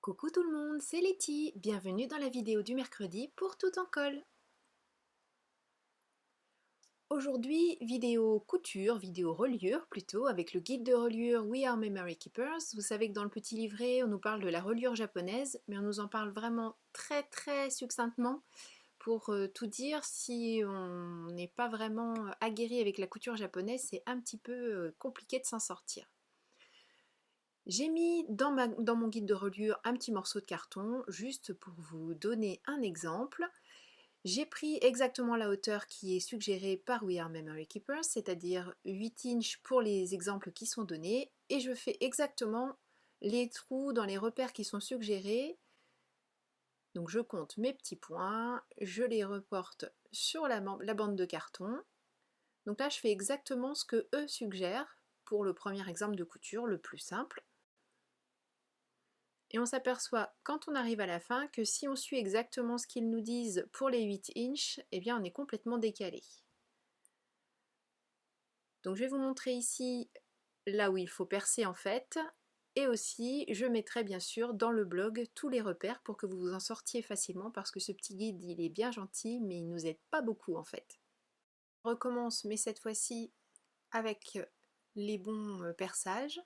Coucou tout le monde, c'est Letty, bienvenue dans la vidéo du mercredi pour Tout en colle. Aujourd'hui, vidéo couture, vidéo reliure plutôt, avec le guide de reliure We Are Memory Keepers. Vous savez que dans le petit livret, on nous parle de la reliure japonaise, mais on nous en parle vraiment très succinctement pour tout dire. Si on n'est pas vraiment aguerri avec la couture japonaise, c'est un petit peu compliqué de s'en sortir. J'ai mis dans mon guide de reliure un petit morceau de carton, juste pour vous donner un exemple. J'ai pris exactement la hauteur qui est suggérée par We Are Memory Keepers, c'est-à-dire 8 inches pour les exemples qui sont donnés, et je fais exactement les trous dans les repères qui sont suggérés. Donc je compte mes petits points, je les reporte sur la bande de carton. Donc là je fais exactement ce que eux suggèrent pour le premier exemple de couture, le plus simple. Et on s'aperçoit quand on arrive à la fin que si on suit exactement ce qu'ils nous disent pour les 8 inches, eh bien on est complètement décalé. Donc je vais vous montrer ici là où il faut percer en fait, et aussi je mettrai bien sûr dans le blog tous les repères pour que vous vous en sortiez facilement, parce que ce petit guide il est bien gentil mais il nous aide pas beaucoup en fait. Je recommence, mais cette fois-ci avec les bons perçages.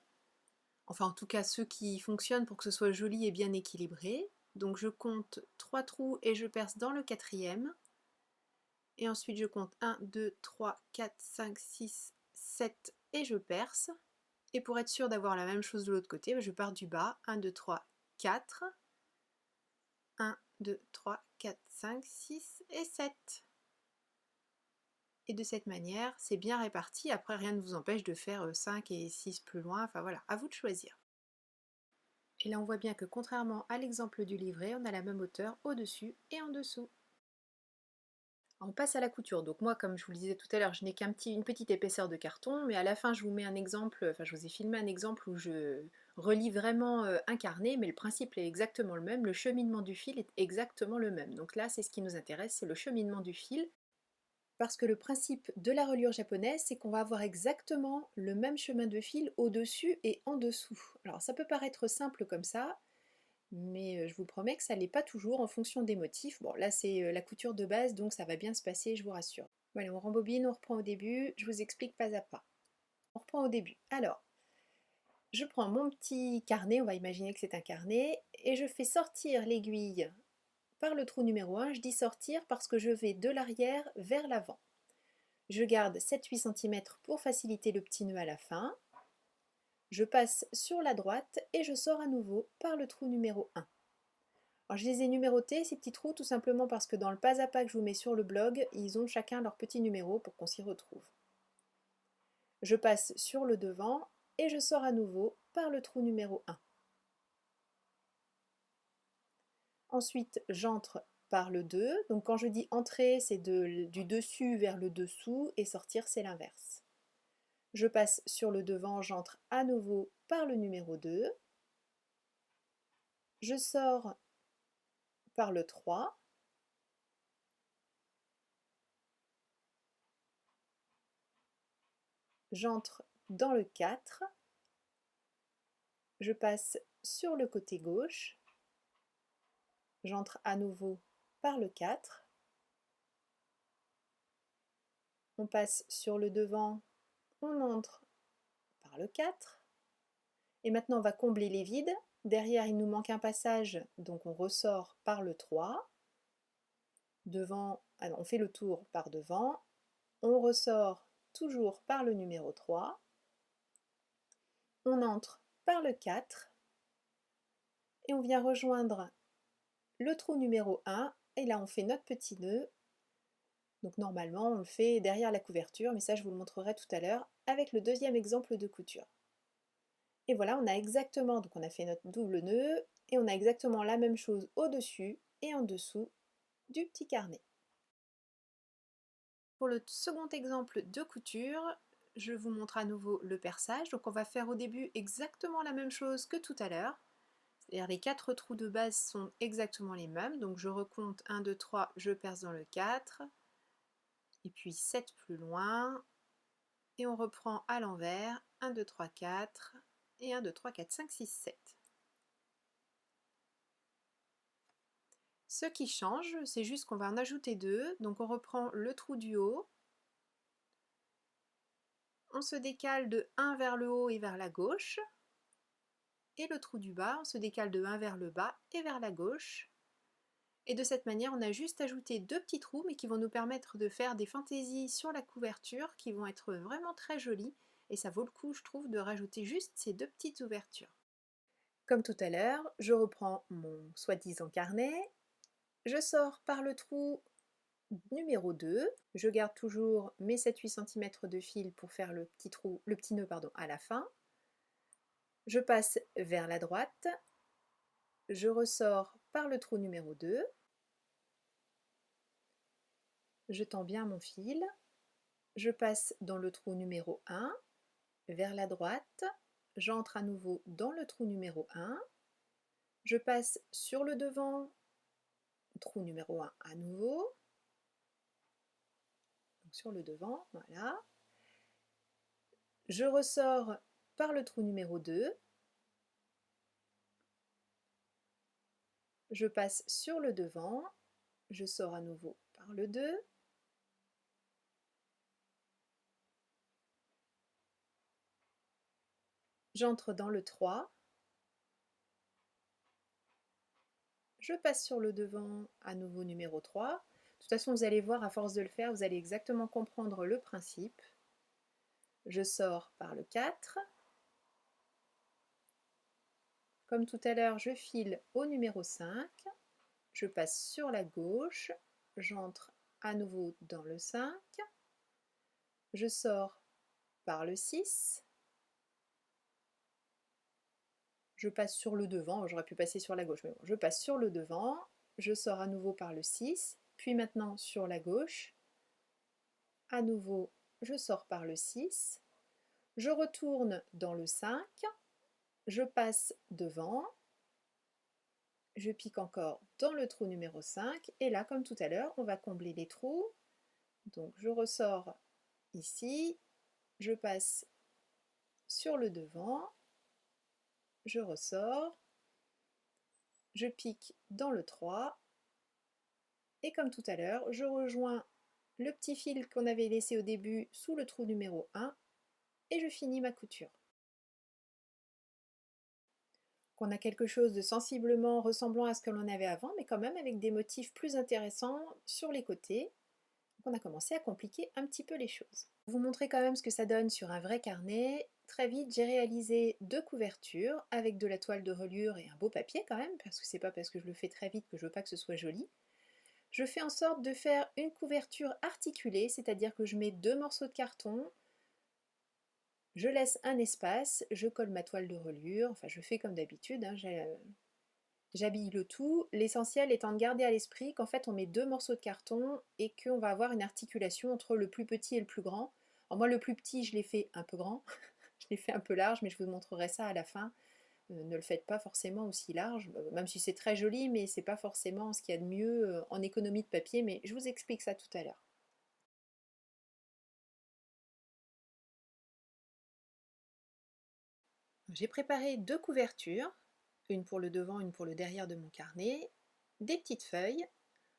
Enfin en tout cas ceux qui fonctionnent pour que ce soit joli et bien équilibré. Donc je compte 3 trous et je perce dans le quatrième. Et ensuite je compte 1, 2, 3, 4, 5, 6, 7 et je perce. Et pour être sûr d'avoir la même chose de l'autre côté, je pars du bas. 1, 2, 3, 4. 1, 2, 3, 4, 5, 6 et 7. Et de cette manière, c'est bien réparti. Après, rien ne vous empêche de faire 5 et 6 plus loin. Enfin voilà, à vous de choisir. Et là on voit bien que contrairement à l'exemple du livret, on a la même hauteur au-dessus et en dessous. On passe à la couture. Donc moi, comme je vous le disais tout à l'heure, je n'ai une petite épaisseur de carton, mais à la fin je vous mets un exemple, enfin je vous ai filmé un exemple où je relie vraiment un carnet, mais le principe est exactement le même, le cheminement du fil est exactement le même. Donc là c'est ce qui nous intéresse, c'est le cheminement du fil. Parce que le principe de la reliure japonaise, c'est qu'on va avoir exactement le même chemin de fil au-dessus et en dessous. Alors ça peut paraître simple comme ça, mais je vous promets que ça l'est pas toujours en fonction des motifs. Bon là c'est la couture de base, donc ça va bien se passer, je vous rassure. Voilà, on rembobine, on reprend au début, je vous explique pas à pas. On reprend au début. Alors, je prends mon petit carnet, on va imaginer que c'est un carnet, et je fais sortir l'aiguille par le trou numéro 1. Je dis sortir parce que je vais de l'arrière vers l'avant. Je garde 7-8 cm pour faciliter le petit nœud à la fin. Je passe sur la droite et je sors à nouveau par le trou numéro 1. Alors je les ai numérotés ces petits trous tout simplement parce que dans le pas à pas que je vous mets sur le blog, ils ont chacun leur petit numéro pour qu'on s'y retrouve. Je passe sur le devant et je sors à nouveau par le trou numéro 1. Ensuite j'entre par le 2, donc quand je dis entrer c'est du dessus vers le dessous et sortir c'est l'inverse. Je passe sur le devant, j'entre à nouveau par le numéro 2. Je sors par le 3. J'entre dans le 4. Je passe sur le côté gauche. J'entre à nouveau par le 4. On passe sur le devant, on entre par le 4. Et maintenant on va combler les vides. Derrière il nous manque un passage, donc on ressort par le 3. Devant, on fait le tour par devant. On ressort toujours par le numéro 3. On entre par le 4. Et on vient rejoindre le trou numéro 1. Et là on fait notre petit nœud. Donc normalement on le fait derrière la couverture, mais ça je vous le montrerai tout à l'heure avec le deuxième exemple de couture. Et voilà, on a exactement, donc on a fait notre double nœud et on a exactement la même chose au-dessus et en dessous du petit carnet. Pour le second exemple de couture, je vous montre à nouveau le perçage. Donc on va faire au début exactement la même chose que tout à l'heure. C'est-à-dire les 4 trous de base sont exactement les mêmes. Donc je recompte 1, 2, 3, je perce dans le 4. Et puis 7 plus loin. Et on reprend à l'envers. 1, 2, 3, 4. Et 1, 2, 3, 4, 5, 6, 7. Ce qui change, c'est juste qu'on va en ajouter deux. Donc on reprend le trou du haut, on se décale de 1 vers le haut et vers la gauche, et le trou du bas, on se décale de 1 vers le bas et vers la gauche. Et de cette manière, on a juste ajouté deux petits trous, mais qui vont nous permettre de faire des fantaisies sur la couverture qui vont être vraiment très jolies. Et ça vaut le coup, je trouve, de rajouter juste ces deux petites ouvertures. Comme tout à l'heure, je reprends mon soi-disant carnet, je sors par le trou numéro 2, je garde toujours mes 7-8 cm de fil pour faire le petit nœud à la fin. Je passe vers la droite, je ressors par le trou numéro 2, je tends bien mon fil, je passe dans le trou numéro 1, vers la droite, j'entre à nouveau dans le trou numéro 1, je passe sur le devant, trou numéro 1 à nouveau, donc sur le devant, voilà. Je ressors par le trou numéro 2, je passe sur le devant, je sors à nouveau par le 2, j'entre dans le 3, je passe sur le devant, à nouveau numéro 3. De toute façon, vous allez voir, à force de le faire, vous allez exactement comprendre le principe. Je sors par le 4. Comme tout à l'heure, je file au numéro 5. Je passe sur la gauche, j'entre à nouveau dans le 5. Je sors par le 6. Je passe sur le devant, j'aurais pu passer sur la gauche, mais bon, je passe sur le devant, je sors à nouveau par le 6, puis maintenant sur la gauche, à nouveau je sors par le 6, je retourne dans le 5, je passe devant, je pique encore dans le trou numéro 5, et là comme tout à l'heure, on va combler les trous, donc je ressors ici, je passe sur le devant, je ressors, je pique dans le 3, et comme tout à l'heure, je rejoins le petit fil qu'on avait laissé au début sous le trou numéro 1 et je finis ma couture. On a quelque chose de sensiblement ressemblant à ce que l'on avait avant, mais quand même avec des motifs plus intéressants sur les côtés. Donc on a commencé à compliquer un petit peu les choses. Pour vous montrer quand même ce que ça donne sur un vrai carnet, très vite j'ai réalisé deux couvertures avec de la toile de reliure et un beau papier quand même, parce que c'est pas parce que je le fais très vite que je veux pas que ce soit joli. Je fais en sorte de faire une couverture articulée, c'est-à-dire que je mets deux morceaux de carton, je laisse un espace, je colle ma toile de reliure, enfin je fais comme d'habitude, hein, j'habille le tout, l'essentiel étant de garder à l'esprit qu'en fait on met deux morceaux de carton et qu'on va avoir une articulation entre le plus petit et le plus grand. Alors moi le plus petit je l'ai fait un peu grand, je l'ai fait un peu large, mais je vous montrerai ça à la fin. Ne le faites pas forcément aussi large, même si c'est très joli, mais c'est pas forcément ce qu'il y a de mieux en économie de papier, mais je vous explique ça tout à l'heure. J'ai préparé deux couvertures, une pour le devant, une pour le derrière de mon carnet, des petites feuilles,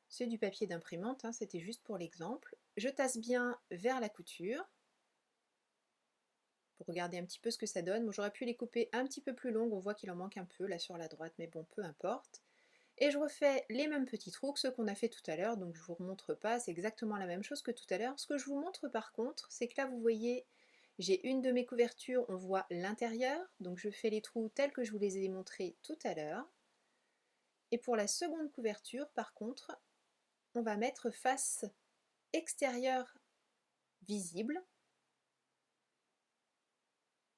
c'est du papier d'imprimante, hein, c'était juste pour l'exemple. Je tasse bien vers la couture, pour regarder un petit peu ce que ça donne. Bon, j'aurais pu les couper un petit peu plus longues, on voit qu'il en manque un peu là sur la droite, mais bon, peu importe. Et je refais les mêmes petits trous que ceux qu'on a fait tout à l'heure, donc je ne vous remontre pas, c'est exactement la même chose que tout à l'heure. Ce que je vous montre par contre, c'est que là vous voyez, j'ai une de mes couvertures, on voit l'intérieur, donc je fais les trous tels que je vous les ai montrés tout à l'heure. Et pour la seconde couverture, par contre, on va mettre face extérieure visible,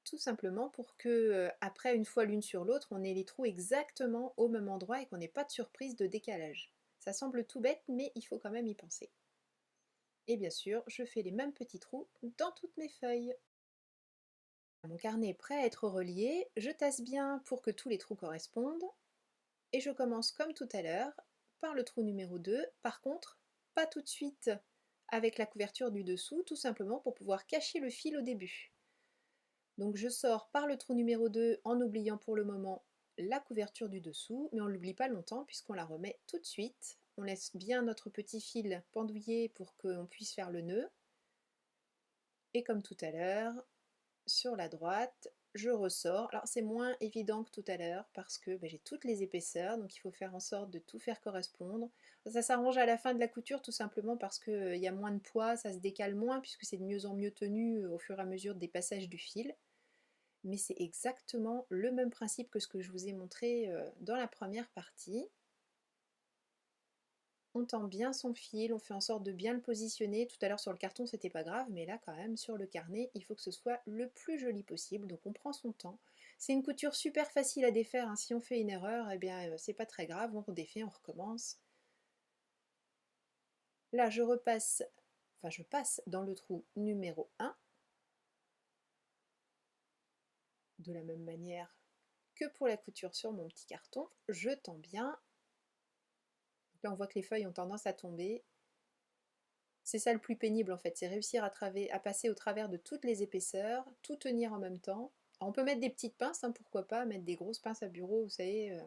tout simplement pour que, après, une fois l'une sur l'autre, on ait les trous exactement au même endroit et qu'on n'ait pas de surprise de décalage. Ça semble tout bête, mais il faut quand même y penser. Et bien sûr, je fais les mêmes petits trous dans toutes mes feuilles. Mon carnet est prêt à être relié, je tasse bien pour que tous les trous correspondent, et je commence comme tout à l'heure par le trou numéro 2. Par contre, pas tout de suite avec la couverture du dessous, tout simplement pour pouvoir cacher le fil au début. Donc je sors par le trou numéro 2 en oubliant pour le moment la couverture du dessous, mais on ne l'oublie pas longtemps puisqu'on la remet tout de suite. On laisse bien notre petit fil pendouiller pour qu'on puisse faire le nœud. Et comme tout à l'heure, sur la droite, je ressors. Alors c'est moins évident que tout à l'heure parce que j'ai toutes les épaisseurs, donc il faut faire en sorte de tout faire correspondre. Ça s'arrange à la fin de la couture tout simplement parce qu'il y a moins de poids, ça se décale moins puisque c'est de mieux en mieux tenu au fur et à mesure des passages du fil. Mais c'est exactement le même principe que ce que je vous ai montré dans la première partie. On tend bien son fil, on fait en sorte de bien le positionner. Tout à l'heure sur le carton c'était pas grave, mais là quand même sur le carnet il faut que ce soit le plus joli possible, donc on prend son temps. C'est une couture super facile à défaire, hein. Si on fait une erreur, eh bien c'est pas très grave, on redéfait, on recommence. Là je passe dans le trou numéro 1, de la même manière que pour la couture sur mon petit carton, je tends bien. Là on voit que les feuilles ont tendance à tomber. C'est ça le plus pénible en fait, c'est réussir à passer au travers de toutes les épaisseurs, tout tenir en même temps. Alors, on peut mettre des petites pinces, hein, pourquoi pas, mettre des grosses pinces à bureau, vous savez,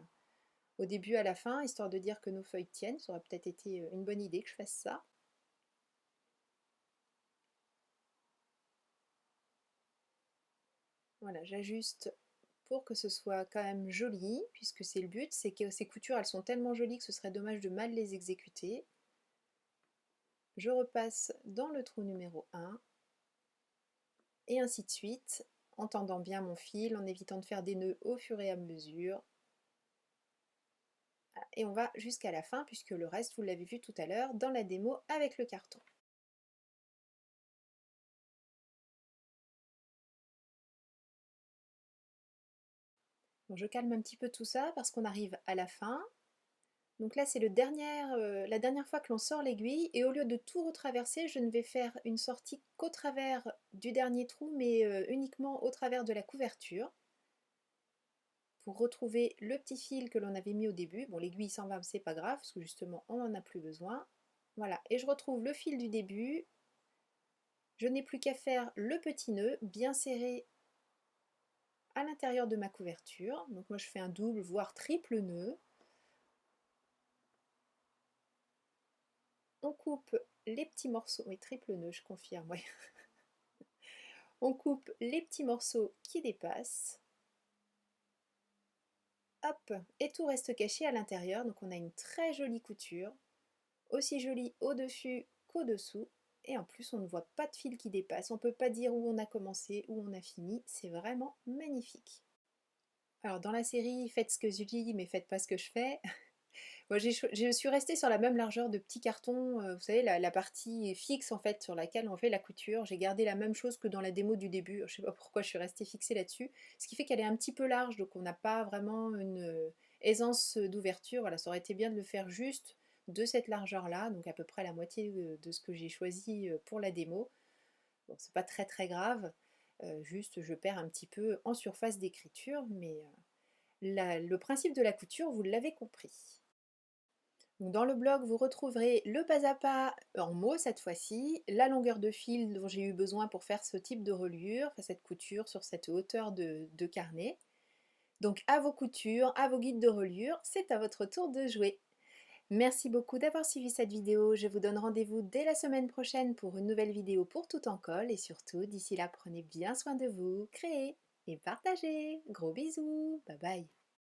au début à la fin, histoire de dire que nos feuilles tiennent. Ça aurait peut-être été une bonne idée que je fasse ça. Voilà, j'ajuste pour que ce soit quand même joli, puisque c'est le but, c'est que ces coutures, elles sont tellement jolies que ce serait dommage de mal les exécuter. Je repasse dans le trou numéro 1, et ainsi de suite, en tendant bien mon fil, en évitant de faire des nœuds au fur et à mesure. Et on va jusqu'à la fin, puisque le reste, vous l'avez vu tout à l'heure dans la démo avec le carton. Bon, je calme un petit peu tout ça parce qu'on arrive à la fin. Donc là, c'est la dernière fois que l'on sort l'aiguille, et au lieu de tout retraverser, je ne vais faire une sortie qu'au travers du dernier trou, mais uniquement au travers de la couverture, pour retrouver le petit fil que l'on avait mis au début. Bon, l'aiguille s'en va, c'est pas grave, parce que justement, on n'en a plus besoin. Voilà, et je retrouve le fil du début. Je n'ai plus qu'à faire le petit nœud bien serré à l'intérieur de ma couverture. Donc moi je fais un double voire triple nœud. On coupe les petits morceaux, oui triple nœud je confirme, oui. On coupe les petits morceaux qui dépassent. Hop, et tout reste caché à l'intérieur, donc on a une très jolie couture, aussi jolie au-dessus qu'au-dessous, et en plus on ne voit pas de fil qui dépasse, on ne peut pas dire où on a commencé, où on a fini, c'est vraiment magnifique. Alors dans la série, faites ce que je dis, mais faites pas ce que je fais. Moi, je suis restée sur la même largeur de petit carton, vous savez, la partie fixe en fait sur laquelle on fait la couture. J'ai gardé la même chose que dans la démo du début, je sais pas pourquoi je suis restée fixée là-dessus. Ce qui fait qu'elle est un petit peu large, donc on n'a pas vraiment une aisance d'ouverture. Voilà, ça aurait été bien de le faire juste de cette largeur-là, donc à peu près la moitié de ce que j'ai choisi pour la démo. Bon, c'est pas très très grave, juste je perds un petit peu en surface d'écriture, mais le principe de la couture, vous l'avez compris. Donc dans le blog, vous retrouverez le pas à pas en mots cette fois-ci, la longueur de fil dont j'ai eu besoin pour faire ce type de reliure, enfin cette couture sur cette hauteur de carnet. Donc à vos coutures, à vos guides de reliure, c'est à votre tour de jouer. Merci beaucoup d'avoir suivi cette vidéo, je vous donne rendez-vous dès la semaine prochaine pour une nouvelle vidéo pour tout en colle, et surtout d'ici là prenez bien soin de vous, créez et partagez. Gros bisous, bye bye.